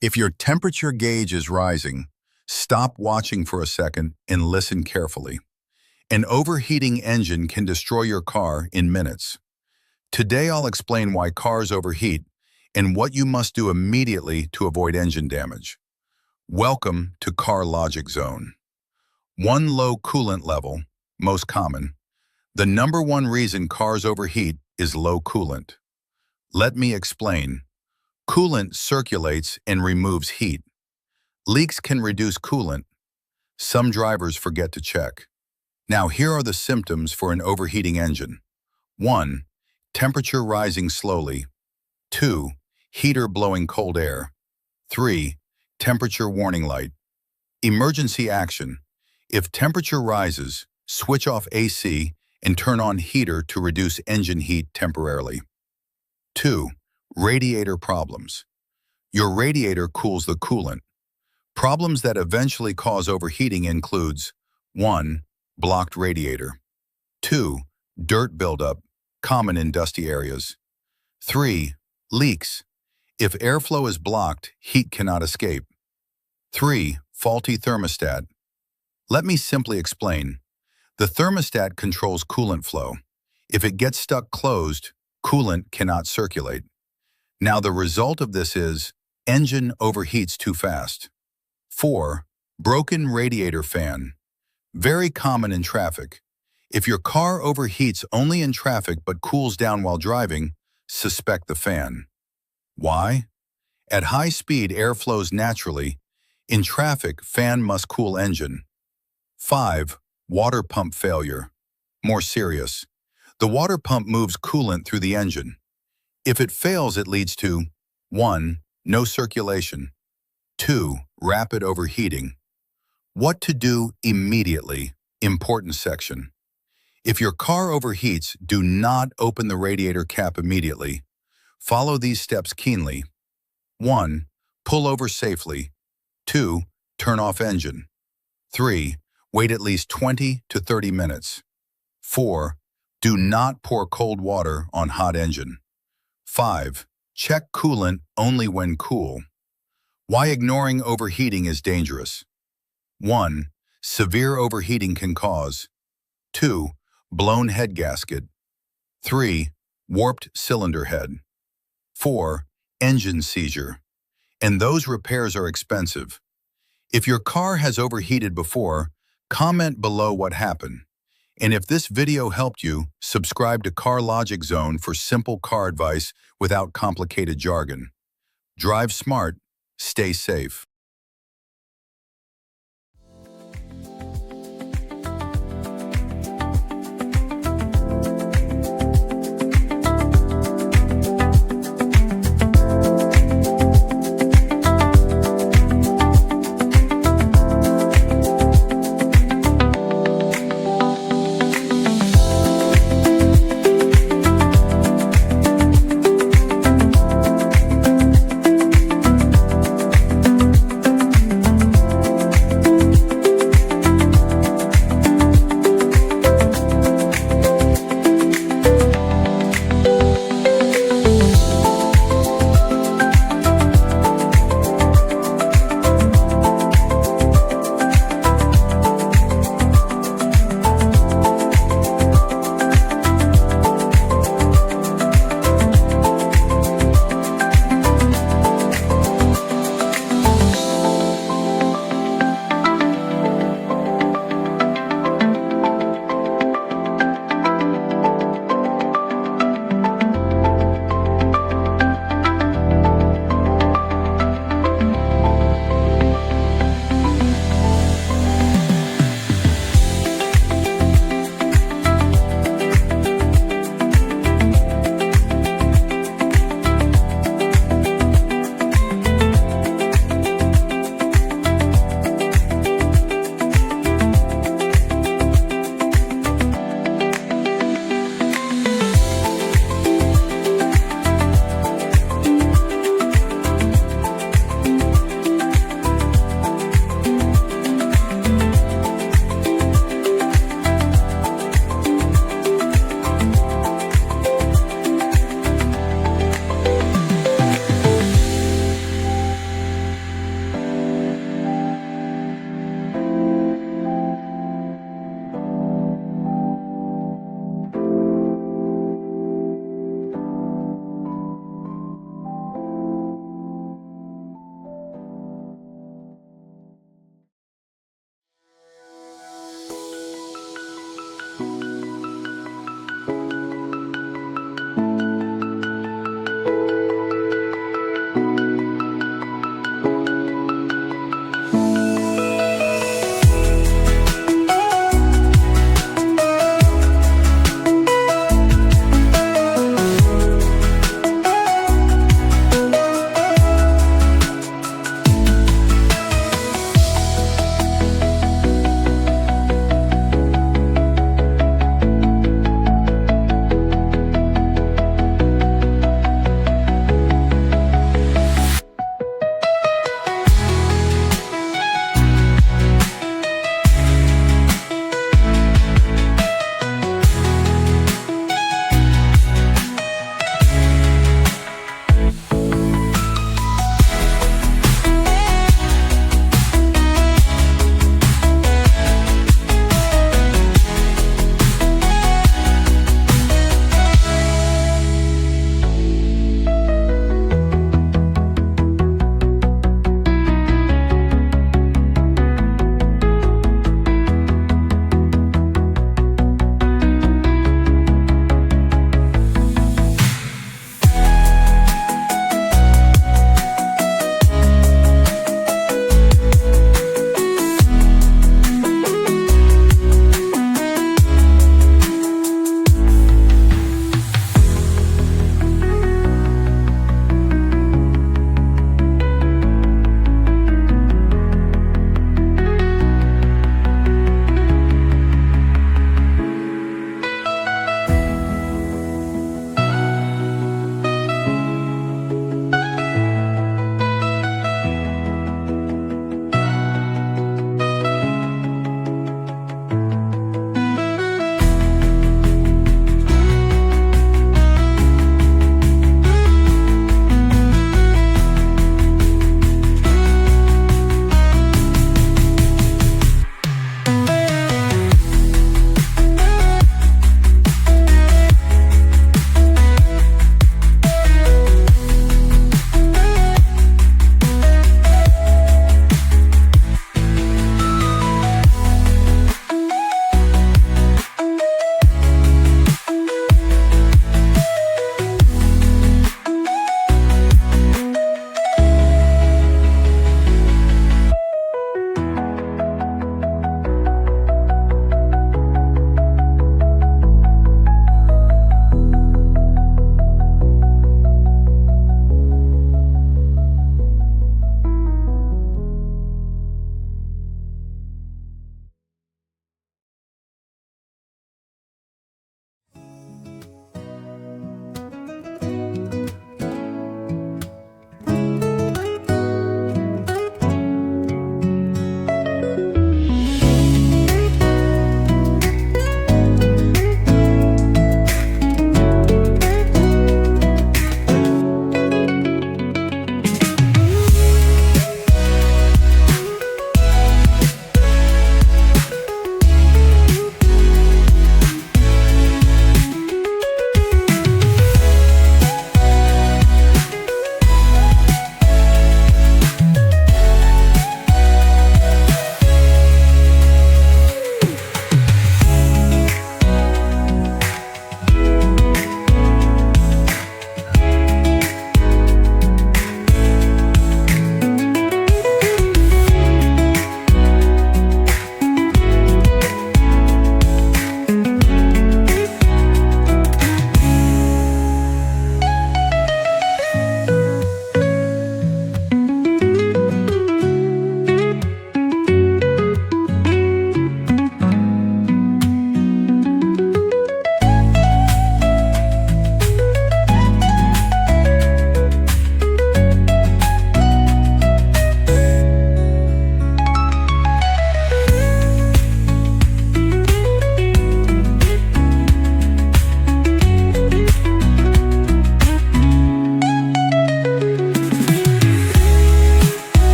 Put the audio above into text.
If your temperature gauge is rising, stop watching for a second and listen carefully. An overheating engine can destroy your car in minutes. Today I'll explain why cars overheat and what you must do immediately to avoid engine damage. Welcome to Car Logic Zone. One, low coolant level, most common. The number one reason cars overheat is low coolant. Let me explain. Coolant circulates and removes heat. Leaks can reduce coolant. Some drivers forget to check. Now here are the symptoms for an overheating engine. 1. Temperature rising slowly. 2. Heater blowing cold air. 3. Temperature warning light. Emergency action. If temperature rises, switch off AC and turn on heater to reduce engine heat temporarily. 2. Radiator problems. Your radiator cools the coolant. Problems that eventually cause overheating includes 1. Blocked radiator. 2. Dirt buildup, common in dusty areas. 3. Leaks. If airflow is blocked, heat cannot escape. 3. Faulty thermostat. Let me simply explain. The thermostat controls coolant flow. If it gets stuck closed, coolant cannot circulate. Now the result of this is engine overheats too fast. 4. Broken radiator fan. Very common in traffic. If your car overheats only in traffic but cools down while driving, suspect the fan. Why? At high speed, air flows naturally. In traffic, fan must cool engine. 5. Water pump failure. More serious. The water pump moves coolant through the engine. If it fails, it leads to 1. No circulation. 2. Rapid overheating. What to do immediately? Important section. If your car overheats, do not open the radiator cap immediately. Follow these steps keenly. 1. Pull over safely. 2. Turn off engine. 3. Wait at least 20 to 30 minutes. 4. Do not pour cold water on hot engine. 5. Check coolant only when cool. Why ignoring overheating is dangerous. 1. Severe overheating can cause 2. Blown head gasket. 3. Warped cylinder head. 4. Engine seizure. And those repairs are expensive. If your car has overheated before, comment below what happened. And if this video helped you, subscribe to Car Logic Zone for simple car advice without complicated jargon. Drive smart, stay safe.